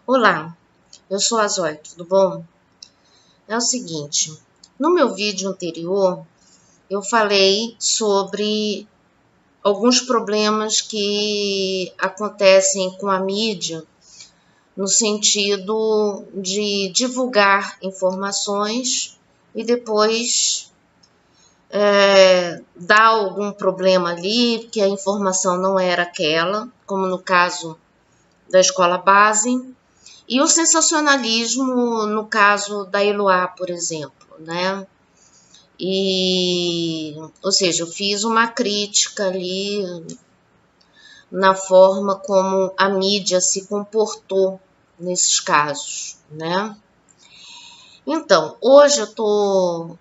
Olá, eu sou a Zoe, tudo bom? É o seguinte, no meu vídeo anterior eu falei sobre alguns problemas que acontecem com a mídia no sentido de divulgar informações e depois dar algum problema ali, que a informação não era aquela, como no caso da escola base. E o sensacionalismo, no caso da Eloá, por exemplo, né? Ou seja, eu fiz uma crítica ali na forma como a mídia se comportou nesses casos, né? Então, hoje eu estou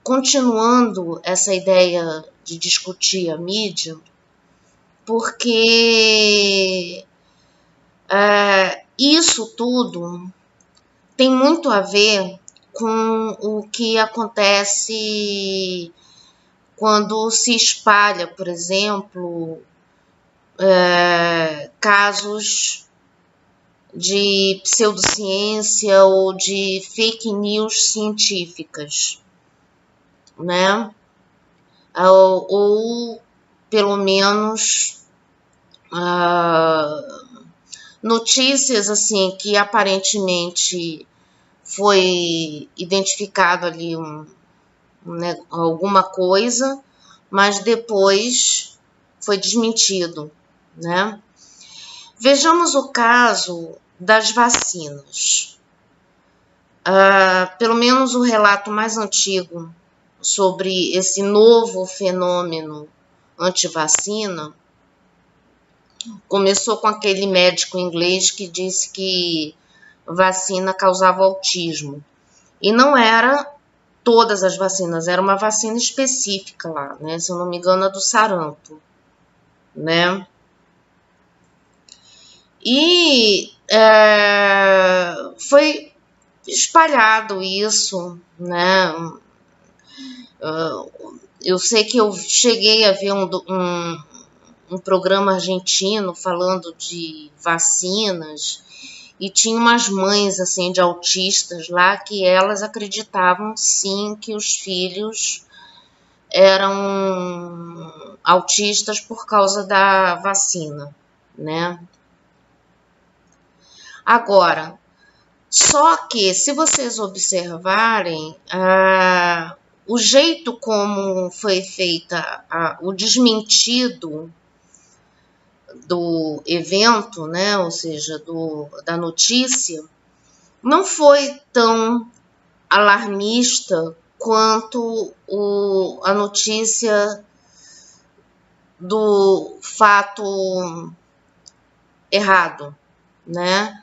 continuando essa ideia de discutir a mídia, porque isso tudo tem muito a ver com o que acontece quando se espalha, por exemplo, casos de pseudociência ou de fake news científicas, né? Ou pelo menos notícias assim que aparentemente foi identificado ali alguma coisa, mas depois foi desmentido, né? Vejamos o caso das vacinas. Pelo menos o relato mais antigo sobre esse novo fenômeno antivacina começou com aquele médico inglês que disse que vacina causava autismo. E não era todas as vacinas, era uma vacina específica lá, né? Se eu não me engano, a do sarampo, né? E foi espalhado isso, né? Eu sei que eu cheguei a ver um programa argentino falando de vacinas e tinha umas mães assim de autistas lá que elas acreditavam sim que os filhos eram autistas por causa da vacina, né? Agora, só que se vocês observarem, o jeito como foi feita o desmentido do evento, né, ou seja, da notícia, não foi tão alarmista quanto a notícia do fato errado, né?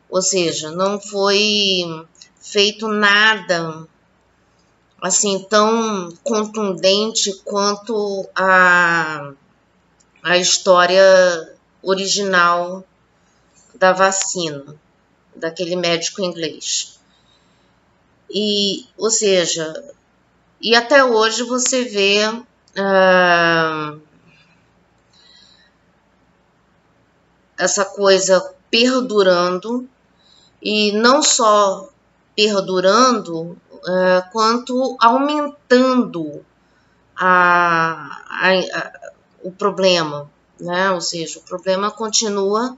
Ou seja, não foi feito nada assim tão contundente quanto a história original da vacina, daquele médico inglês. Ou seja, e até hoje você vê essa coisa perdurando, e não só perdurando, quanto aumentando o problema, né? Ou seja, o problema continua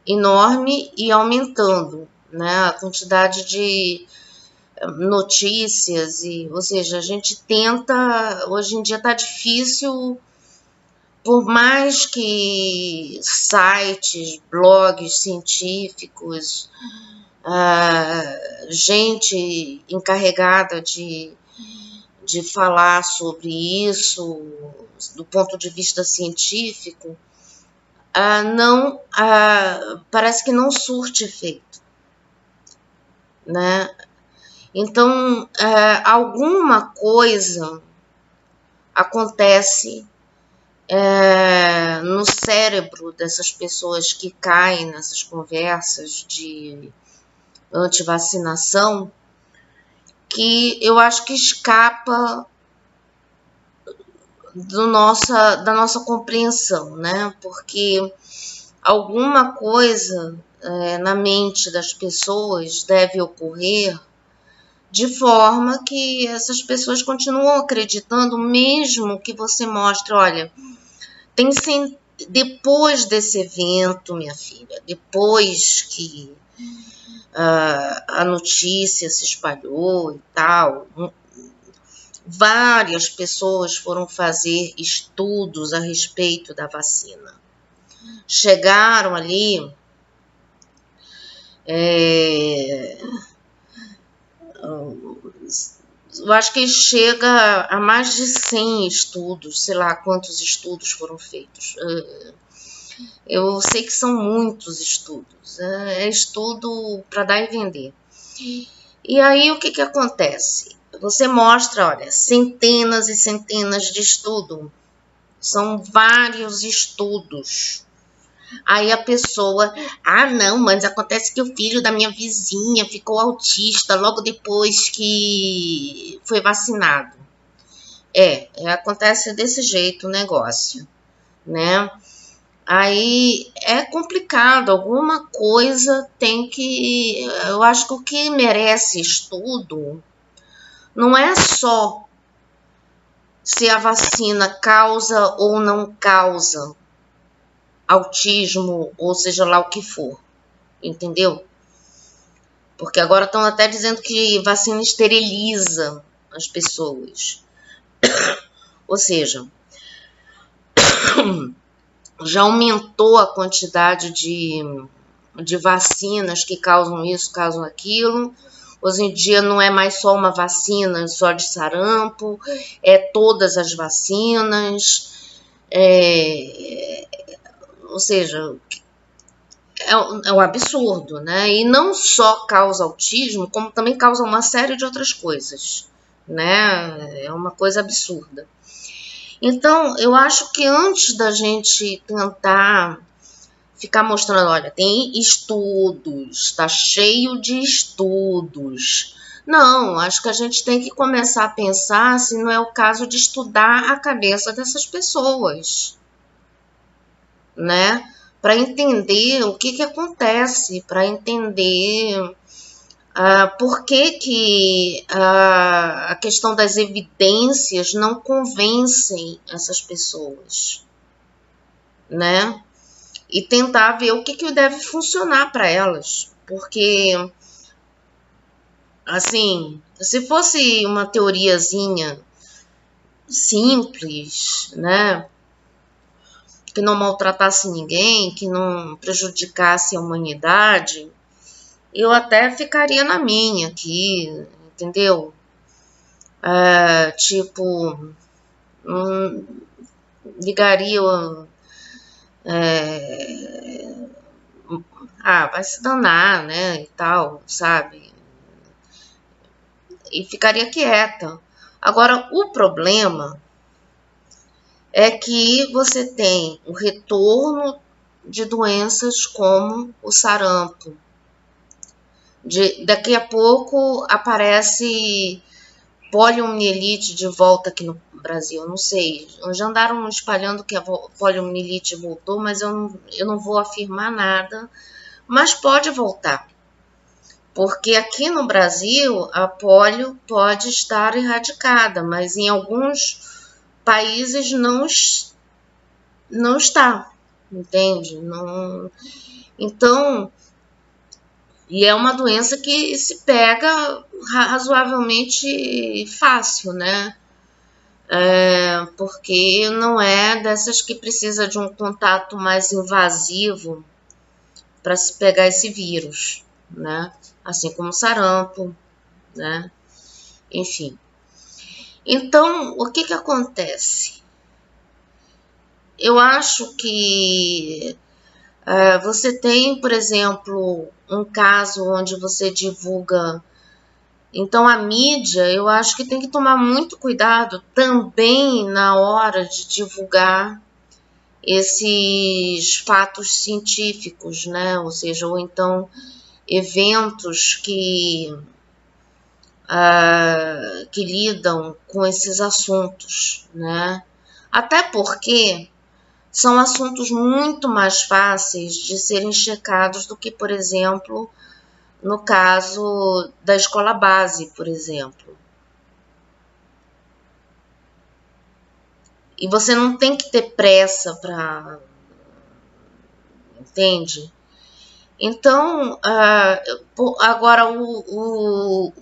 enorme e aumentando, né? A quantidade de notícias, ou seja, a gente tenta, hoje em dia está difícil, por mais que sites, blogs científicos, gente encarregada de falar sobre isso do ponto de vista científico, não parece que não surte efeito, né? Então, alguma coisa acontece no cérebro dessas pessoas que caem nessas conversas de antivacinação, que eu acho que escapa da nossa compreensão, né? Porque alguma coisa na mente das pessoas deve ocorrer de forma que essas pessoas continuam acreditando, mesmo que você mostre, olha, depois desse evento, minha filha, depois que a notícia se espalhou e tal, várias pessoas foram fazer estudos a respeito da vacina. Chegaram ali eu acho que chega a mais de 100 estudos, sei lá quantos estudos foram feitos. Eu sei que são muitos estudos, é estudo para dar e vender. E aí o que acontece? Você mostra, olha, centenas e centenas de estudos, são vários estudos. Aí a pessoa, não, mas acontece que o filho da minha vizinha ficou autista logo depois que foi vacinado. Acontece desse jeito o negócio, né? Aí é complicado, alguma coisa tem que... Eu acho que o que merece estudo não é só se a vacina causa ou não causa autismo, ou seja lá o que for, entendeu? Porque agora estão até dizendo que vacina esteriliza as pessoas. Ou seja, já aumentou a quantidade de vacinas que causam isso, causam aquilo. Hoje em dia não é mais só uma vacina só de sarampo, é todas as vacinas. Ou seja, é um absurdo, né? E não só causa autismo, como também causa uma série de outras coisas, né? É uma coisa absurda. Então, eu acho que antes da gente tentar ficar mostrando, olha, tem estudos, tá cheio de estudos. Não, acho que a gente tem que começar a pensar se não é o caso de estudar a cabeça dessas pessoas, né? Para entender o que acontece, para entender por que a questão das evidências não convencem essas pessoas, né? E tentar ver o que deve funcionar para elas. Porque, assim, se fosse uma teoriazinha simples, né? Que não maltratasse ninguém, que não prejudicasse a humanidade, eu até ficaria na minha aqui, entendeu? Tipo, ligaria... vai se danar, né, e tal, sabe? E ficaria quieta. Agora, o problema é que você tem o retorno de doenças como o sarampo. Daqui a pouco aparece poliomielite de volta aqui no Brasil, não sei. Já andaram espalhando que a poliomielite voltou, mas eu não vou afirmar nada. Mas pode voltar. Porque aqui no Brasil a polio pode estar erradicada, mas em alguns países não está, entende? Não. Então, e é uma doença que se pega razoavelmente fácil, né? Porque não é dessas que precisa de um contato mais invasivo para se pegar esse vírus, né? Assim como sarampo, né? Enfim. Então, o que acontece? Eu acho que você tem, por exemplo, um caso onde você divulga. Então, a mídia, eu acho que tem que tomar muito cuidado também na hora de divulgar esses fatos científicos, né? Ou seja, ou então eventos que lidam com esses assuntos, né? Até porque são assuntos muito mais fáceis de serem checados do que, por exemplo, no caso da escola base, por exemplo. E você não tem que ter pressa para... Entende? Então, agora o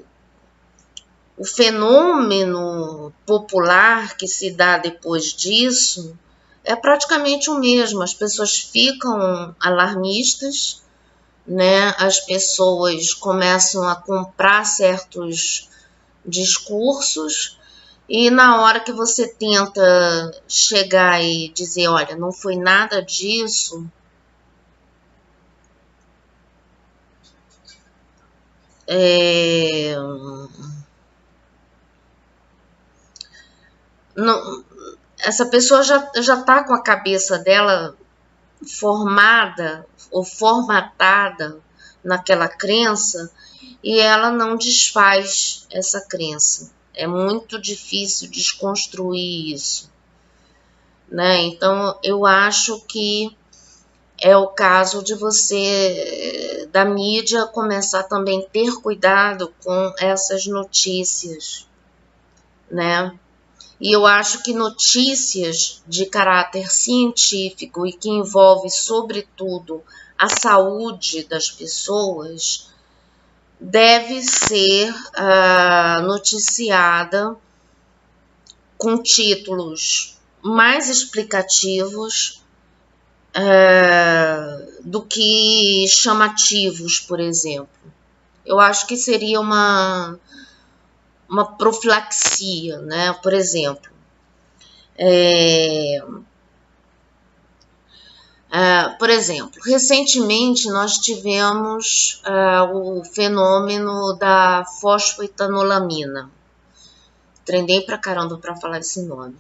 fenômeno popular que se dá depois disso é praticamente o mesmo. As pessoas ficam alarmistas, né? As pessoas começam a comprar certos discursos e na hora que você tenta chegar e dizer, olha, não foi nada disso, não, essa pessoa já está com a cabeça dela formada ou formatada naquela crença e ela não desfaz essa crença. É muito difícil desconstruir isso, né? Então, eu acho que é o caso de você, da mídia, começar também a ter cuidado com essas notícias, né? E eu acho que notícias de caráter científico e que envolve, sobretudo, a saúde das pessoas, deve ser noticiada com títulos mais explicativos do que chamativos, por exemplo. Eu acho que seria uma profilaxia, né? Por exemplo, recentemente nós tivemos o fenômeno da fosfoetanolamina. Treinei pra caramba para falar esse nome.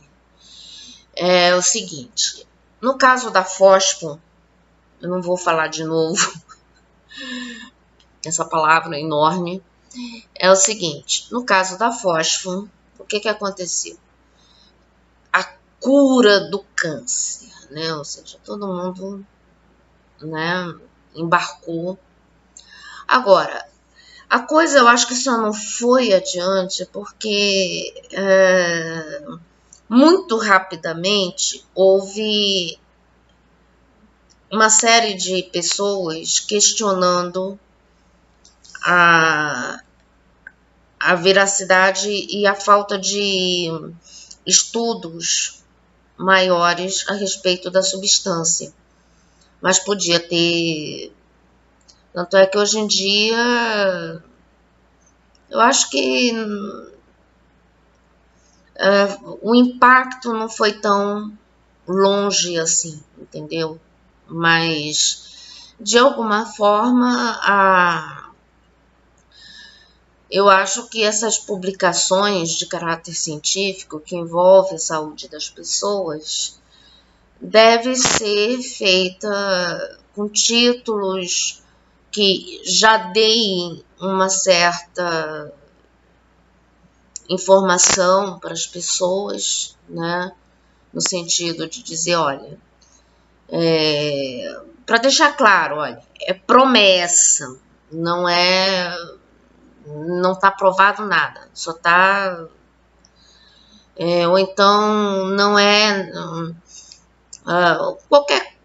É o seguinte, no caso da fosfo, eu não vou falar de novo essa palavra enorme, é o seguinte, no caso da fosfo, o que aconteceu? A cura do câncer, né? Ou seja, todo mundo, né, embarcou. Agora, a coisa eu acho que só não foi adiante porque muito rapidamente houve uma série de pessoas questionando a veracidade e a falta de estudos maiores a respeito da substância. Mas podia ter... Tanto é que hoje em dia eu acho que o impacto não foi tão longe assim, entendeu? Mas, de alguma forma, eu acho que essas publicações de caráter científico que envolvem a saúde das pessoas deve ser feita com títulos que já deem uma certa informação para as pessoas, né? No sentido de dizer, olha, para deixar claro, olha, é promessa, não está provado nada, só está, ou então não é qualquer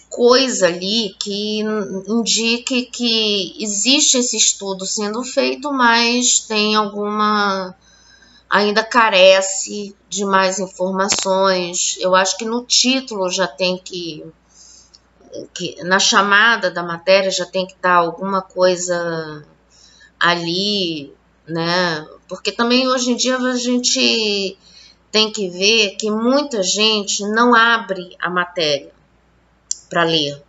coisa ali que indique que existe esse estudo sendo feito, mas tem ainda carece de mais informações. Eu acho que no título já tem que na chamada da matéria já tem que estar alguma coisa ali, né? Porque também hoje em dia a gente tem que ver que muita gente não abre a matéria para ler.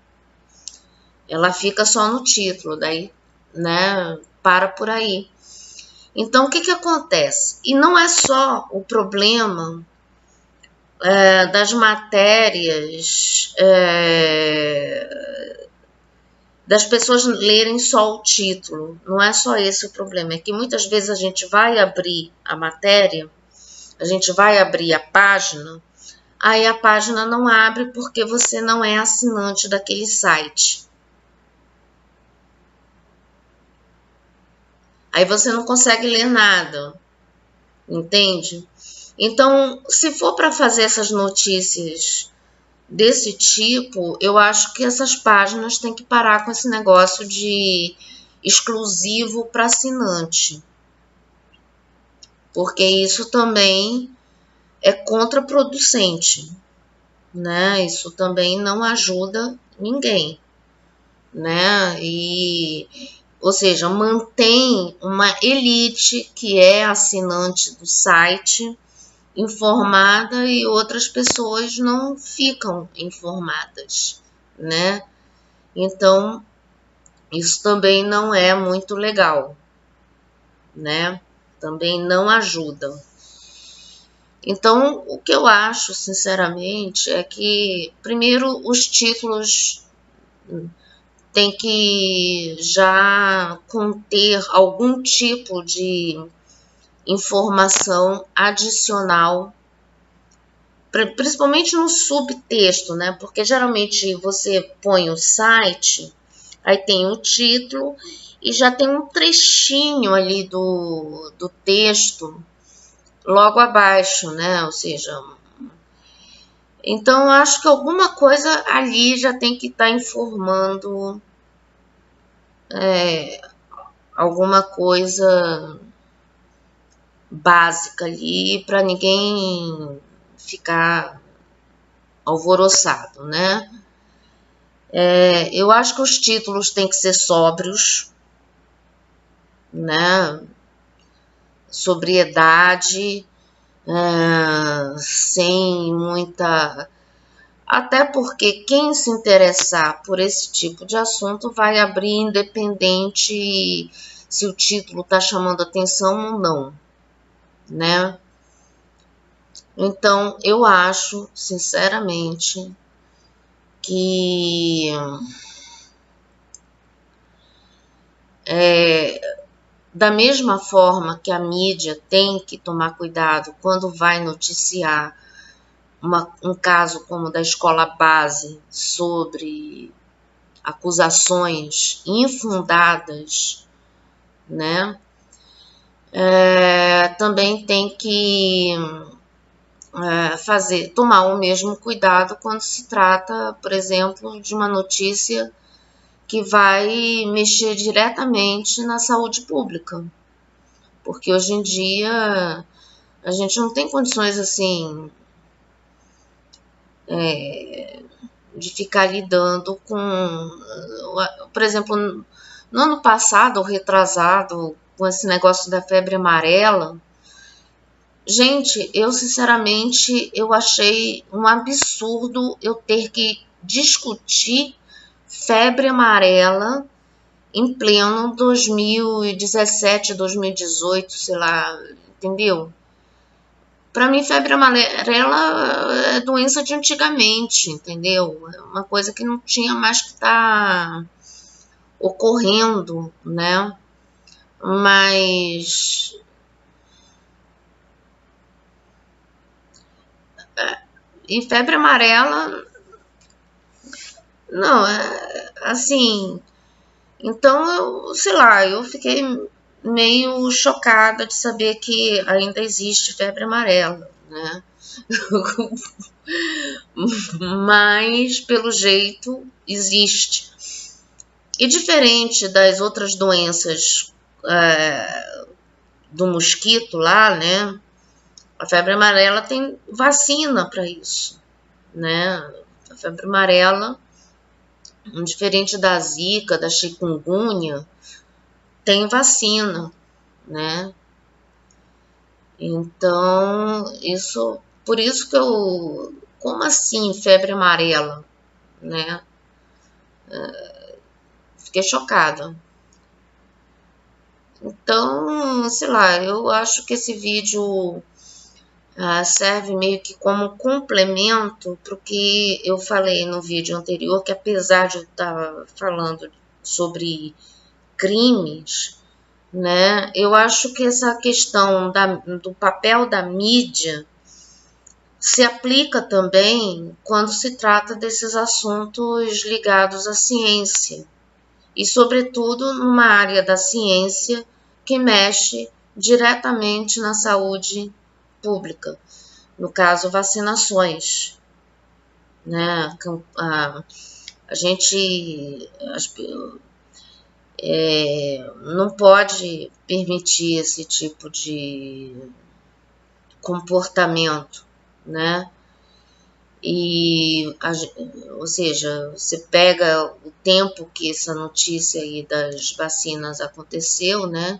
Ela fica só no título, daí, né, para por aí. Então, o que acontece? E não é só o problema das matérias, das pessoas lerem só o título. Não é só esse o problema. É que muitas vezes a gente vai abrir a matéria, a gente vai abrir a página, aí a página não abre porque você não é assinante daquele site. Aí você não consegue ler nada, entende? Então, se for para fazer essas notícias desse tipo, eu acho que essas páginas têm que parar com esse negócio de exclusivo para assinante, porque isso também é contraproducente, né? Isso também não ajuda ninguém, né? Ou seja, mantém uma elite que é assinante do site informada e outras pessoas não ficam informadas, né? Então, isso também não é muito legal, né? Também não ajuda. Então, o que eu acho, sinceramente, é que, primeiro, os títulos têm que já conter algum tipo de informação adicional, principalmente no subtexto, né? Porque geralmente você põe o site, aí tem o título e já tem um trechinho ali do texto logo abaixo, né? Ou seja, então eu acho que alguma coisa ali já tem que estar informando alguma coisa básica ali para ninguém ficar alvoroçado, né? Eu acho que os títulos têm que ser sóbrios, né? Sobriedade, sem muita. Até porque quem se interessar por esse tipo de assunto vai abrir independente se o título está chamando atenção ou não, né? Então, eu acho, sinceramente, que da mesma forma que a mídia tem que tomar cuidado quando vai noticiar um caso como da escola base sobre acusações infundadas, né? Também tem que tomar o mesmo cuidado quando se trata, por exemplo, de uma notícia que vai mexer diretamente na saúde pública, porque hoje em dia a gente não tem condições assim de ficar lidando com, por exemplo, no ano passado ou retrasado, com esse negócio da febre amarela. Gente, eu sinceramente eu achei um absurdo eu ter que discutir febre amarela em pleno 2017, 2018, sei lá, entendeu? Para mim, febre amarela é doença de antigamente, entendeu? É uma coisa que não tinha mais que estar ocorrendo, né? Mas e febre amarela, não, assim. Então, eu, sei lá, eu fiquei meio chocada de saber que ainda existe febre amarela, né? Mas, pelo jeito, existe. E diferente das outras doenças do mosquito lá, né? A febre amarela tem vacina para isso, né? A febre amarela, diferente da zika, da chikungunya, tem vacina, né? Então, por isso que como assim febre amarela, né? Fiquei chocada. Então, sei lá, eu acho que esse vídeo serve meio que como complemento para o que eu falei no vídeo anterior, que apesar de eu estar falando sobre crimes, né, eu acho que essa questão do papel da mídia se aplica também quando se trata desses assuntos ligados à ciência, e, sobretudo, numa área da ciência que mexe diretamente na saúde pública, no caso, vacinações, né? A gente não pode permitir esse tipo de comportamento, né? Ou seja, você pega o tempo que essa notícia aí das vacinas aconteceu, né?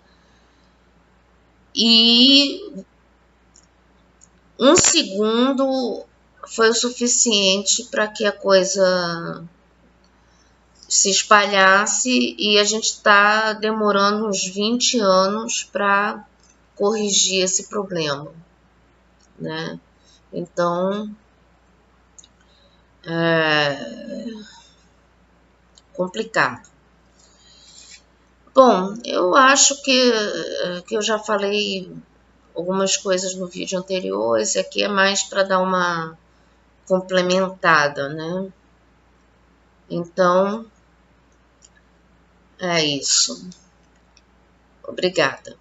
E um segundo foi o suficiente para que a coisa se espalhasse, e a gente está demorando uns 20 anos para corrigir esse problema, né? Então, é complicado. Bom, eu acho que eu já falei algumas coisas no vídeo anterior. Esse aqui é mais para dar uma complementada, né? Então, é isso. Obrigada.